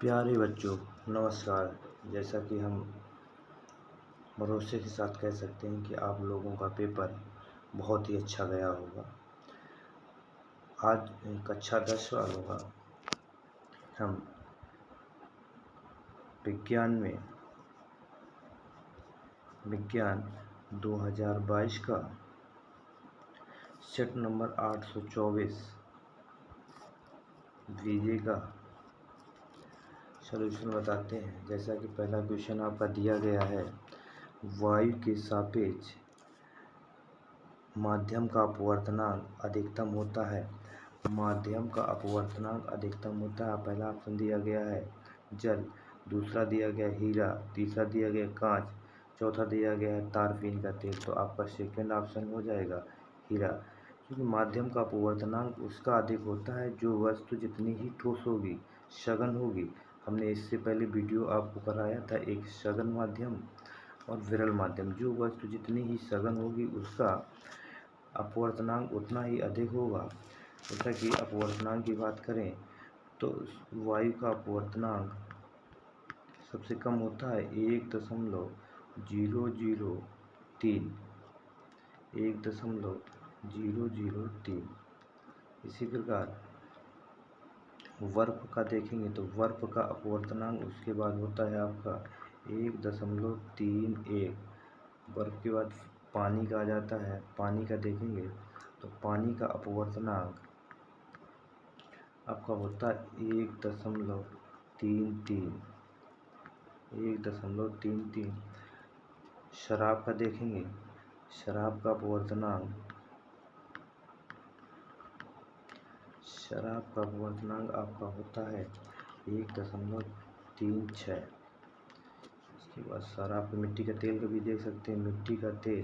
प्यारे बच्चों, नमस्कार। जैसा कि हम भरोसे के साथ कह सकते हैं कि आप लोगों का पेपर बहुत ही अच्छा गया होगा। आज कक्षा 10 वालों का हम विज्ञान 2022 का सेट नंबर 824 द्वितीय का सॉल्यूशन बताते हैं। जैसा कि पहला क्वेश्चन आपका दिया गया है, वायु के सापेक्ष माध्यम का अपवर्तनांक अधिकतम होता है। माध्यम का अपवर्तनांक अधिकतम होता है। पहला ऑप्शन दिया गया है जल, दूसरा दिया गया हीरा, तीसरा दिया गया कांच, चौथा दिया गया है तारपीन का तेल। तो आपका सेकंड ऑप्शन हो जाएगा हीरा, क्योंकि माध्यम का अपवर्तनांक उसका अधिक होता है जो वस्तु जितनी ही ठोस होगी, सघन होगी। हमने इससे पहले वीडियो आपको कराया था एक सघन माध्यम और विरल माध्यम। जो वस्तु जितनी ही सघन होगी उसका अपवर्तनांक उतना ही अधिक होगा। जैसा कि अपवर्तनांक की बात करें तो वायु का अपवर्तनांक सबसे कम होता है 1.003। इसी प्रकार बर्फ का देखेंगे तो बर्फ का अपवर्तनांक उसके बाद होता है आपका 1.31। बर्फ के बाद पानी का आ जाता है। पानी का देखेंगे तो पानी का अपवर्तनांक आपका होता है 1.33। शराब का देखेंगे, शराब का आपका होता है 1.36। इसके बाद शराब के मिट्टी का तेल का भी देख सकते हैं। मिट्टी के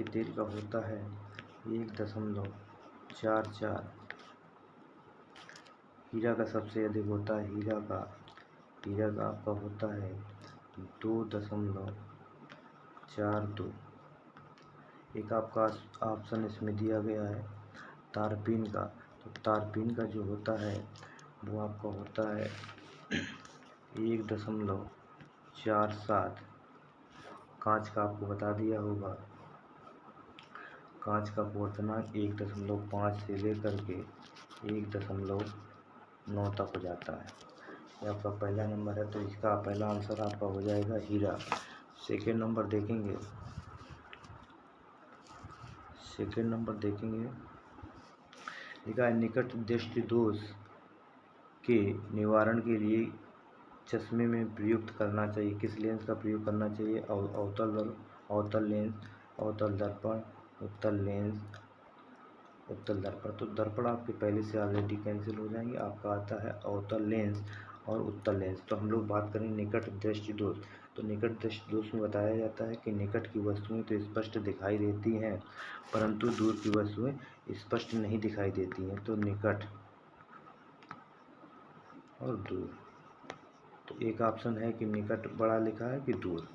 तेल का होता है 1.44। हीरा का सबसे अधिक होता है। हीरा का आपका होता है 2.42। एक आपका ऑप्शन इसमें दिया गया है तारपीन का। तो तारपीन का जो होता है वो आपका होता है 1.47। कांच का आपको बता दिया होगा। कांच का अपवर्तनांक 1.5 से लेकर के 1.9 तक हो जाता है। ये आपका पहला नंबर है, तो इसका पहला आंसर आपका हो जाएगा हीरा। सेकेंड नंबर देखेंगे लिखा है निकट दृष्टि दोष के निवारण के लिए चश्मे में प्रयुक्त करना चाहिए। किस लेंस का प्रयोग करना चाहिए? अवतल लेंस, अवतल दर्पण, उत्तल दर्पण। तो दर्पण आपके पहले से ऑलरेडी कैंसिल हो जाएंगे। आपका आता है अवतल लेंस और उत्तल लेंस। तो हम लोग बात करें निकट दृष्टि दोष। तो निकट दृष्टि दोष में बताया जाता है कि निकट की वस्तुएं तो स्पष्ट दिखाई देती हैं, परंतु दूर की वस्तुएं स्पष्ट नहीं दिखाई देती हैं। तो निकट और दूर। तो एक ऑप्शन है कि निकट बड़ा लिखा है कि दूर।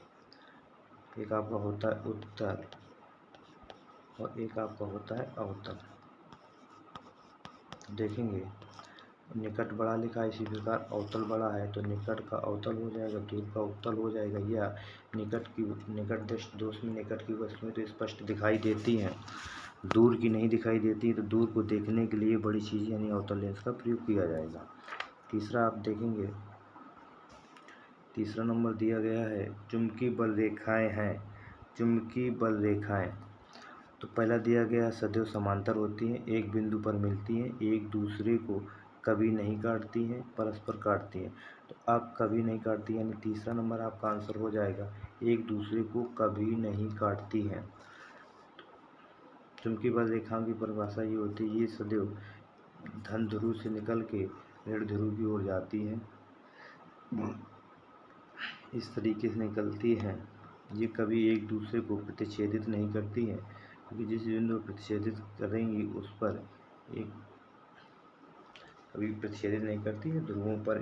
एक आपका होता है उत्तल और एक आपका होता है अवतल। देखेंगे निकट बड़ा लिखा है, इसी प्रकार अवतल बड़ा है तो निकट का अवतल हो जाएगा, दूर का उत्तल हो जाएगा। या निकट दृष्टि दोष में निकट की वस्तुएं तो स्पष्ट दिखाई देती हैं, दूर की नहीं दिखाई देती। तो दूर को देखने के लिए बड़ी चीज़ यानी अवतल लेंस का प्रयोग किया जाएगा। तीसरा आप देखेंगे, तीसरा नंबर दिया गया है चुंबकीय बल रेखाएं हैं। चुंबकीय बल रेखाएं तो पहला दिया गया सदैव समांतर होती हैं, एक बिंदु पर मिलती हैं, एक दूसरे को कभी नहीं काटती हैं, परस्पर काटती हैं। तो आप कभी नहीं काटती यानी तीसरा नंबर आपका आंसर हो जाएगा, एक दूसरे को कभी नहीं काटती हैं। चुंबकीय बल रेखाओं की परिभाषा ये होती है, ये सदैव धन ध्रुव से निकल के ऋण ध्रुव की ओर जाती हैं। इस तरीके से निकलती हैं। ये कभी एक दूसरे को प्रतिच्छेदित नहीं करती हैं, क्योंकि जिस बिंदु को प्रतिच्छेदित करेंगी उस पर एक कभी प्रतिच्छेदित नहीं करती है। ध्रुवों पर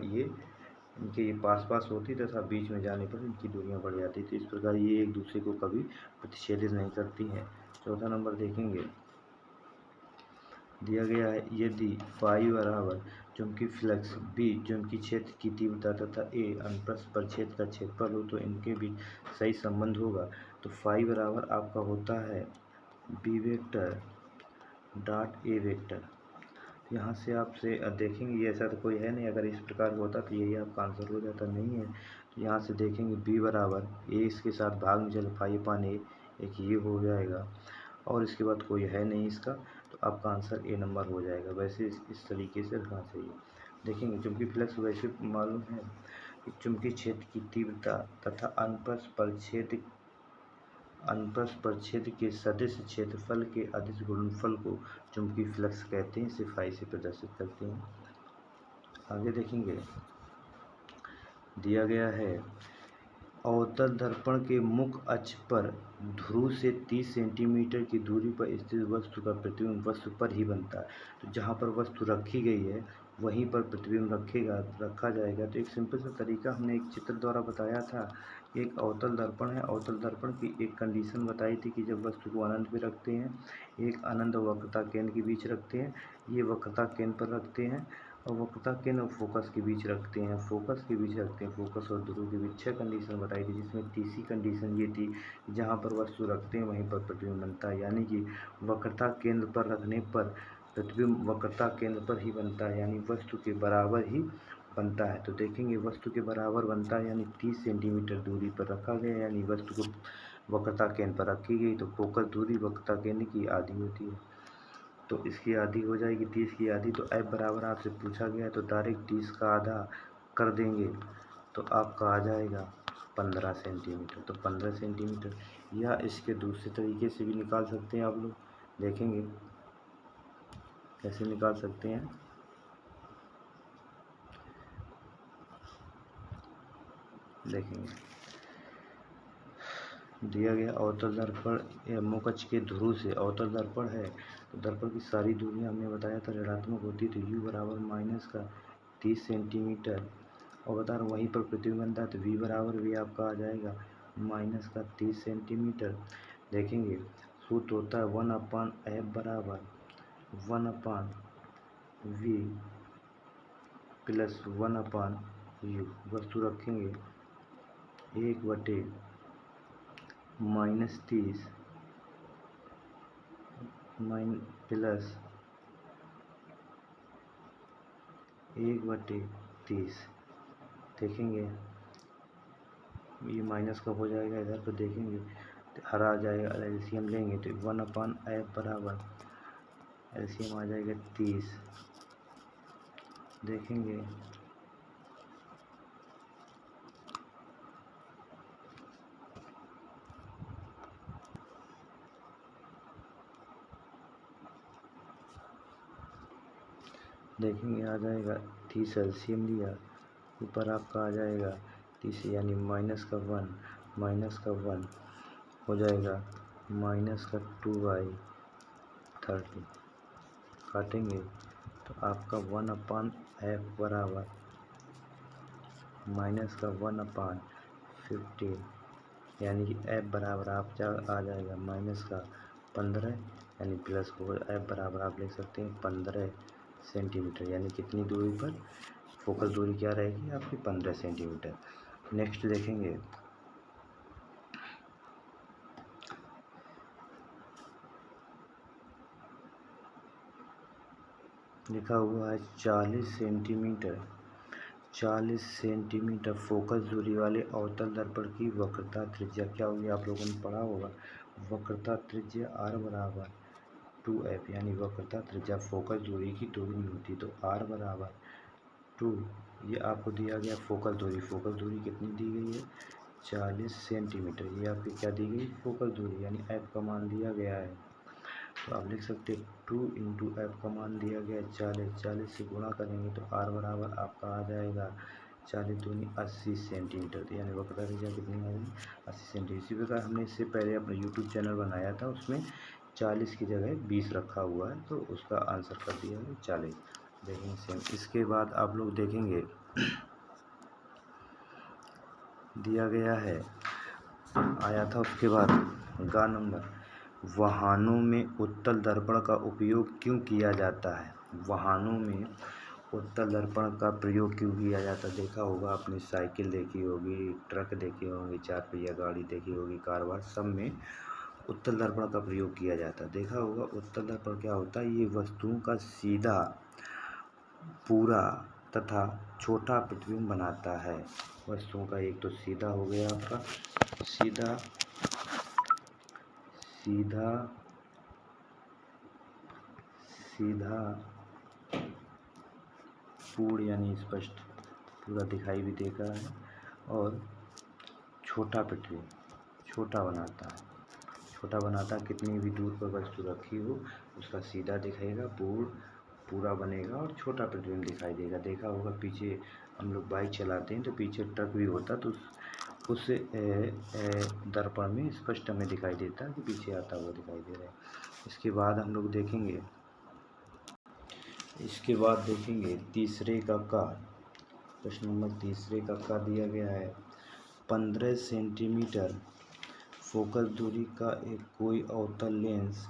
इनके पास होती तथा बीच में जाने पर इनकी दूरियां बढ़ जाती थी। इस प्रकार ये एक दूसरे को कभी प्रतिच्छेदित नहीं करती हैं। चौथा नंबर देखेंगे, दिया गया है यदि फाई बराबर चुंबकीय फ्लक्स, बी चुंबकीय क्षेत्र की तीव्रता तथा ए अनुप्रस्थ परिक्षेत्र का क्षेत्रफल हो तो इनके बीच सही संबंध होगा। तो फाई बराबर आपका होता है B vector dot A vector. यहाँ से आपसे देखेंगे ऐसा तो कोई है नहीं, अगर इस प्रकार होता तो यही आपका आंसर हो जाता, नहीं है। तो यहाँ से देखेंगे बी बराबर ए, इसके साथ भाग में चले फाई अपान ए, एक ये हो जाएगा और इसके बाद कोई है नहीं इसका, तो आपका आंसर ए नंबर हो जाएगा। वैसे इस तरीके से रखना चाहिए। देखेंगे चुंबकीय फ्लक्स वैसे मालूम है कि चुंबकीय क्षेत्र की तीव्रता तथा अनुप्रस्थ परिक्षेत्र के सदिश क्षेत्रफल के अदिश गुणनफल को चुंबकीय फ्लक्स कहते हैं। इसे फाई से प्रदर्शित करते हैं। आगे देखेंगे दिया गया है अवतल दर्पण के मुख्य अक्ष पर ध्रुव से 30 सेंटीमीटर की दूरी पर स्थित वस्तु का प्रतिबिंब वस्तु पर ही बनता है। तो जहाँ पर वस्तु रखी गई है वहीं पर प्रतिबिंब रखा जाएगा। तो एक सिंपल सा तरीका हमने एक चित्र द्वारा बताया था। एक अवतल दर्पण है, अवतल दर्पण की एक कंडीशन बताई थी कि जब वस्तु को अनंत पे रखते हैं, एक अनंत वक्रता केंद्र के बीच रखते हैं, ये वक्रता केंद्र पर रखते हैं और वक्रता केंद्र और फोकस के बीच रखते हैं, फोकस और ध्रुव के बीच 6 कंडीशन बताई थी, जिसमें तीसरी कंडीशन ये थी जहाँ पर वस्तु रखते हैं वहीं पर प्रतिबिंब बनता है। यानी कि वक्रता केंद्र पर रखने पर प्रतिबिंब वक्रता केंद्र पर ही बनता है, यानी वस्तु के बराबर ही बनता है। तो देखेंगे वस्तु के बराबर बनता है, यानी 30 सेंटीमीटर दूरी पर रखा गया, यानी वस्तु को वक्रता केंद्र पर रखी गई। तो फोकस दूरी वक्रता केंद्र की आधी होती है, तो इसकी आधी हो जाएगी 30 की आधी। तो एफ बराबर आपसे पूछा गया है तो डायरेक्ट 30 का आधा कर देंगे तो आपका आ जाएगा 15 सेंटीमीटर। तो 15 सेंटीमीटर, या इसके दूसरे तरीके से भी निकाल सकते हैं आप लोग। देखेंगे कैसे निकाल सकते हैं। देखेंगे दिया गया अवतल दर्पण मुख्य अक्ष के ध्रुव से अवतल दर्पण है, तो दर्पण की सारी दूरियां हमने बताया था ऋणात्मक होती, तो u बराबर माइनस का 30 सेंटीमीटर और बता रहा वहीं पर प्रतिबिंब बनता है, तो v बराबर भी आपका आ जाएगा माइनस का 30 सेंटीमीटर। देखेंगे सूत्र होता है 1/f बराबर 1/v प्लस 1/u। वस्तु रखेंगे 1/-30 प्लस 1/30। देखेंगे ये माइनस कब हो जाएगा इधर पर, देखेंगे हरा आ जाएगा, एलसीएम लेंगे तो 1/f बराबर एलसीएम आ जाएगा 30। देखेंगे आ जाएगा 30 एलसीएम लिया, ऊपर आपका आ जाएगा 30 यानी माइनस का 1 हो जाएगा माइनस का 2/30। काटेंगे तो आपका 1/f बराबर माइनस का 1/15, यानी कि f बराबर आप आ जाएगा माइनस का 15, यानी प्लस को f बराबर आप लिख सकते हैं 15 सेंटीमीटर। यानी कितनी दूरी पर, फोकस दूरी क्या रहेगी आपकी 15 सेंटीमीटर। नेक्स्ट देखेंगे लिखा हुआ है 40 सेंटीमीटर फोकस दूरी वाले अवतल दर्पण की वक्रता त्रिज्या क्या होगी, आप लोगों ने पढ़ा होगा। वक्रता त्रिज्या r बराबर 2f, यानी वक्रता त्रिज्या फोकस दूरी की दोगुनी होती, तो r बराबर 2, ये आपको दिया गया फोकस दूरी कितनी दी गई है 40 सेंटीमीटर, ये आपकी क्या दी गई फोकस दूरी, यानी f का मान दिया गया है। तो आप लिख सकते हैं 2 इंटू एफ का मान दिया गया है 40 से गुणा करेंगे तो r बराबर आपका आ जाएगा 40 दूनी 80 सेंटीमीटर, यानी वक्रता त्रिज्या कितनी आएगी 80 सेंटीमीटर। इसी प्रकार हमने इससे पहले अपना यूट्यूब चैनल बनाया था, उसमें 40 की जगह 20 रखा हुआ है, तो उसका आंसर कर दिया है 40। देखेंगे सेम। इसके बाद आप लोग देखेंगे दिया गया है, आया था उसके बाद गा नंबर वाहनों में उत्तल दर्पण का उपयोग क्यों किया जाता है? वाहनों में उत्तल दर्पण का प्रयोग क्यों किया जाता है? देखा होगा आपने, साइकिल देखी होगी, ट्रक देखे होंगे, 4 पहिया गाड़ी देखी होगी, कार वार, सब में उत्तल दर्पण का प्रयोग किया जाता है। देखा होगा उत्तल दर्पण क्या होता है? ये वस्तुओं का सीधा, पूरा तथा छोटा प्रतिबिंब बनाता है। वस्तुओं का एक तो सीधा हो गया आपका, सीधा सीधा सीधा पूर्ण यानी स्पष्ट, पूरा दिखाई भी देता है, और छोटा प्रतिबिंब, छोटा बनाता है। छोटा बनाता है, कितनी भी दूर पर वस्तु रखी हो उसका सीधा दिखेगा, पूरा बनेगा और छोटा प्रतिबिंब दिखाई देगा। देखा होगा पीछे हम लोग बाइक चलाते हैं तो पीछे ट्रक भी होता, तो उस दर्पण में स्पष्ट हमें दिखाई देता है कि पीछे आता हुआ दिखाई दे रहा है। इसके बाद हम लोग देखेंगे, तीसरे का प्रश्न नंबर तीसरे का दिया गया है। 15 सेंटीमीटर फोकस दूरी का एक कोई अवतल लेंस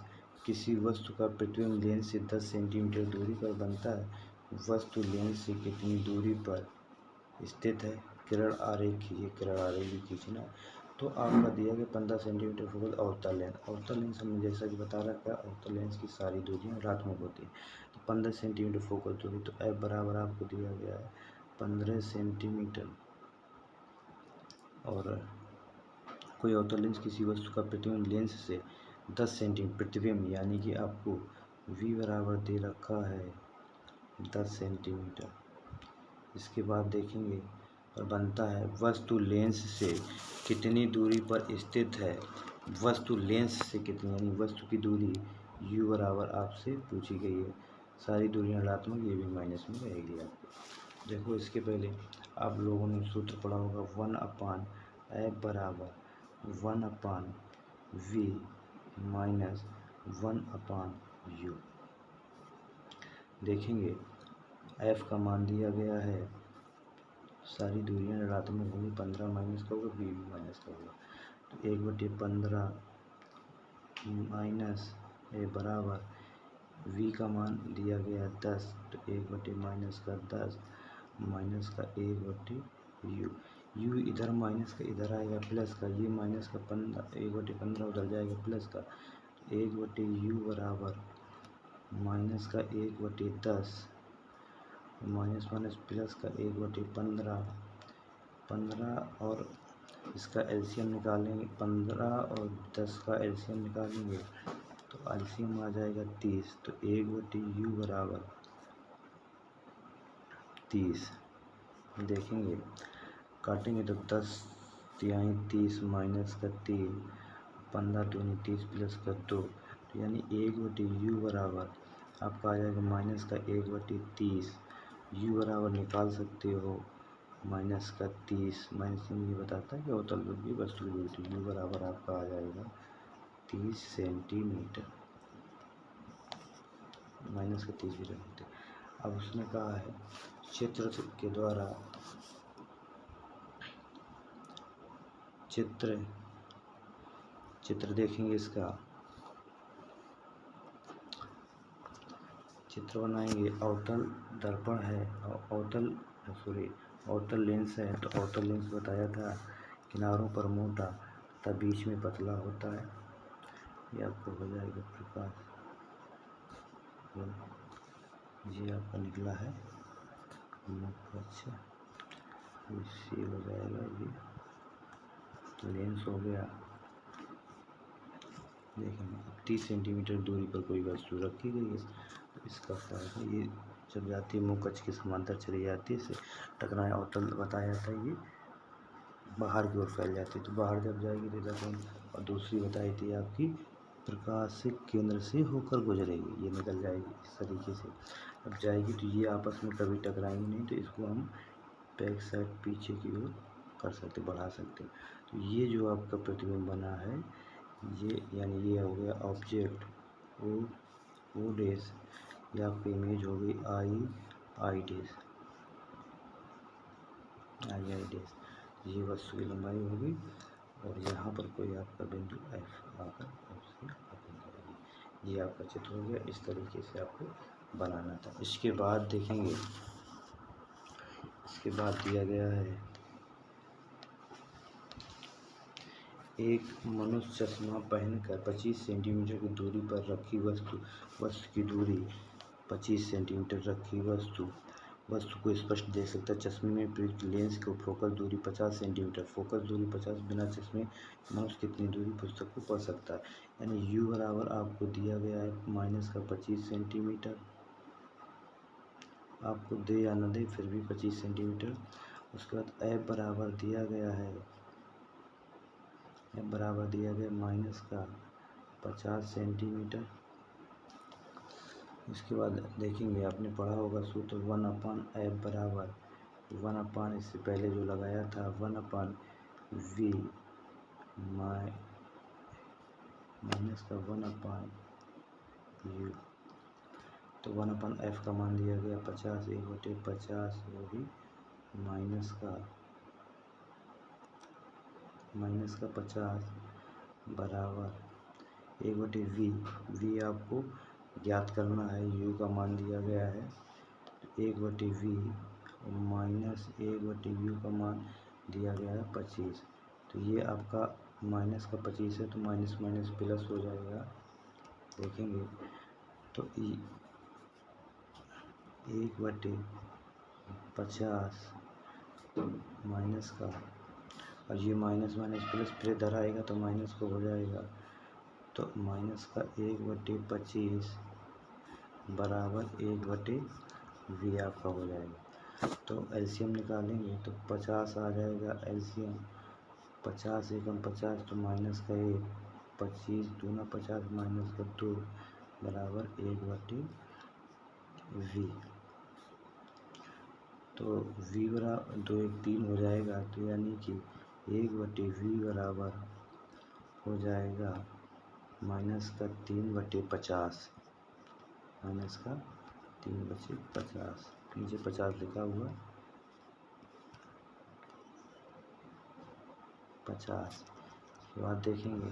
किसी वस्तु का प्रतिबिंब लेंस से 10 सेंटीमीटर दूरी पर बनता है। वस्तु लेंस से कितनी दूरी पर स्थित है? किरण आरेख खींचिए, किरण आरेख भी खींचना। तो आपका दिया गया 15 सेंटीमीटर फोकस अवतल लेंस। अवतल लेंस हमने जैसा कि बता रखा है, अवतल लेंस की सारी दूरियां ऋणात्मक होती है। तो 15 सेंटीमीटर फोकस दूरी, तो F बराबर आपको दिया गया है 15 सेंटीमीटर, और कोई अवतल लेंस किसी वस्तु का प्रतिबिंब लेंस से 10 सेंटीमीटर प्रतिबिंब, यानी कि आपको V बराबर दे रखा है 10 सेंटीमीटर। इसके बाद देखेंगे और बनता है वस्तु लेंस से कितनी दूरी पर स्थित है। वस्तु लेंस से कितनी, यानी वस्तु की दूरी U बराबर आपसे पूछी गई है। सारी दूरियां ऋणात्मक, ये भी माइनस में रहेगी आपको। देखो इसके पहले आप लोगों ने सूत्र पढ़ा होगा 1/F बराबर 1/V माइनस 1/U। देखेंगे F का मान दिया गया है, सारी दूरियां ऋणात्मक होंगी, 15 माइनस का होगा, V भी माइनस का होगा। तो 1/15 माइनस बराबर V का मान दिया गया 10, तो 1 माइनस का 10 माइनस का 1/U। U इधर माइनस का इधर आएगा प्लस का, ये माइनस का 1/15 उधर जाएगा प्लस का, 1/U बराबर माइनस का 1/10 माइनस माइनस प्लस का 1/15, 15 और इसका एलसीएम निकालेंगे, 15 और 10 का एलसीएम निकालेंगे तो एलसीएम आ जाएगा 30। तो 1/U बराबर 30। देखेंगे काटेंगे तो 10 तिहाई 30 माइनस का 3, 15 दूनी 30 प्लस का 2, तो यानी 1/U बराबर आपका आ जाएगा माइनस का 1/30। U बराबर निकाल सकते हो माइनस का 30, माइनस ये बताता है कि अवतल की वस्तु की दूरी। U बराबर आपका आ जाएगा 30 सेंटीमीटर, माइनस का 30 भी रखते। अब उसने कहा है चित्र के द्वारा चित्र देखेंगे, इसका चित्र बनाएंगे। अवतल दर्पण है, अवतल लेंस है, तो अवतल लेंस बताया था किनारों पर मोटा तथा बीच में पतला होता है। ये आपको हो जाएगा प्रकाश, ये आपका निकला है अच्छा, इससे हो जाएगा, ये लेंस हो गया। देखेंगे 30 सेंटीमीटर दूरी पर कोई वस्तु रखी गई है, तो इसका क्या है, ये जब जाती है मुँह कक्ष के समांतर चली जाती है, इसे टकराएं अवतल बताया जाता है, ये बाहर की ओर फैल जाती है। तो बाहर जब जाएगी तो देखो, और दूसरी बताई थी आपकी प्रकाशिक केंद्र से होकर गुजरेगी, ये निकल जाएगी इस तरीके से। अब जाएगी तो ये आपस में कभी टकराएंगे नहीं, तो इसको हम बैक साइड पीछे की ओर कर सकते, बढ़ा सकते। तो ये जो आपका प्रतिबिंब बना है, ये यानी ये हो गया ऑब्जेक्ट ओ डैश, ये आपकी इमेज हो गई आई डैश, ये वस्तु की लंबाई होगी, और यहाँ पर कोई आपका बिंदु F आकर ये आपका चित्र हो गया। इस तरीके से आपको बनाना था। इसके बाद देखेंगे, इसके बाद दिया गया है एक मनुष्य चश्मा पहनकर 25 सेंटीमीटर की दूरी पर रखी वस्तु की दूरी 25 सेंटीमीटर रखी वस्तु को स्पष्ट देख सकता है। चश्मे में प्रयुक्त लेंस को फोकस दूरी 50 सेंटीमीटर, फोकस दूरी 50, बिना चश्मे मनुष्य कितनी दूरी पुस्तक को पढ़ सकता है। यानी u बराबर आपको दिया गया है -25 सेंटीमीटर, आपको दे या न दे फिर भी 25 सेंटीमीटर। उसके बाद f बराबर दिया गया है, f बराबर दिया गया -50 सेंटीमीटर। इसके बाद देखेंगे, आपने पढ़ा होगा सूत्र 1/f बराबर 1/, इससे पहले जो लगाया था 1/v माइनस का 1/u। तो 1/f का मान दिया गया 50, 1/50, वो भी माइनस का 50 बराबर 1/v। v आपको ज्ञात करना है, u का मान दिया गया है 1/v माइनस 1/u का मान दिया गया है 25। तो ये आपका माइनस का 25 है, तो माइनस माइनस प्लस हो जाएगा। देखेंगे तो 1/50 माइनस का, और ये माइनस माइनस प्लस फिर इधर आएगा तो माइनस को हो जाएगा। तो माइनस का 1/25 बराबर 1/v आपका हो जाएगा। तो एलसीएम निकालेंगे तो 50 आ जाएगा एलसीएम, 50 एकम 50 तो माइनस का 1, 25 दूना 50 माइनस का 2 बराबर 1/v। तो v बराबर 2 1 3 हो जाएगा, तो यानी कि 1/v बराबर हो जाएगा माइनस का 3/50, माइनस का 3/50, नीचे 50 लिखा हुआ 50। इसके बाद देखेंगे,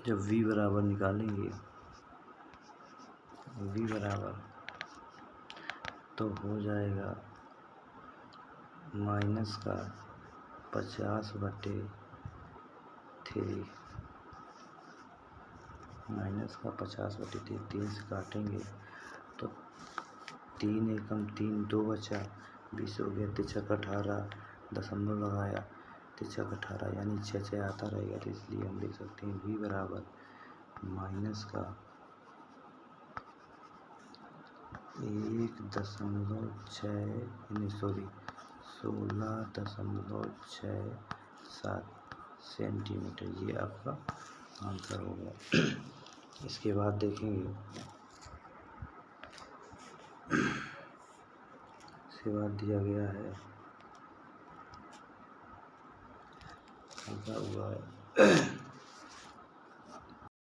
जब v बराबर निकालेंगे, v बराबर तो हो जाएगा माइनस का 50/3, माइनस का 50/3, 3 से काटेंगे तो 3 एकम 3, 2 बचा, 20 हो गया, 3 18, दशमलव लगाया, 3 18 यानी 6 आता रहेगा। तो इसलिए हम लिख सकते हैं v बराबर माइनस का 16.67 सेंटीमीटर, ये आपका आंसर होगा। इसके बाद देखेंगे, इसके बाद दिया गया है हुआ है